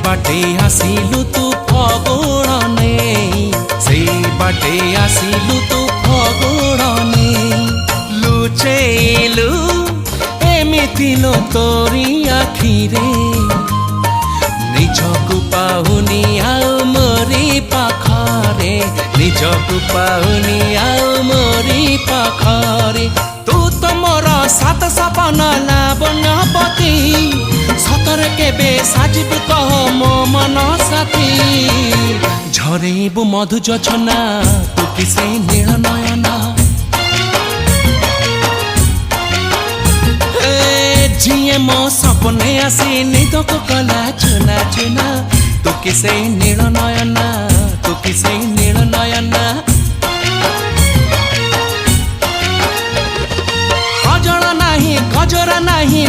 बाटे आसिलु तू फगुणने से बाटे आसिलु तू फगुणने लुचेलु एमिति लो तोरी आखिरे निजकु पाहुनी आउ मोरी पाखरे निजकु पाहुनी आउ मोरी पाखरे तू तो मोर सात सपना लावण्यपति सतरे केबे साजिबु कह मो मन साथी झरेबु मधु जोछना तू किसे नील नयना जिए मो सपने आसी निद को कला चुना चुना तू किसे नील नयना तू किसे नील नयना गजरा नहीं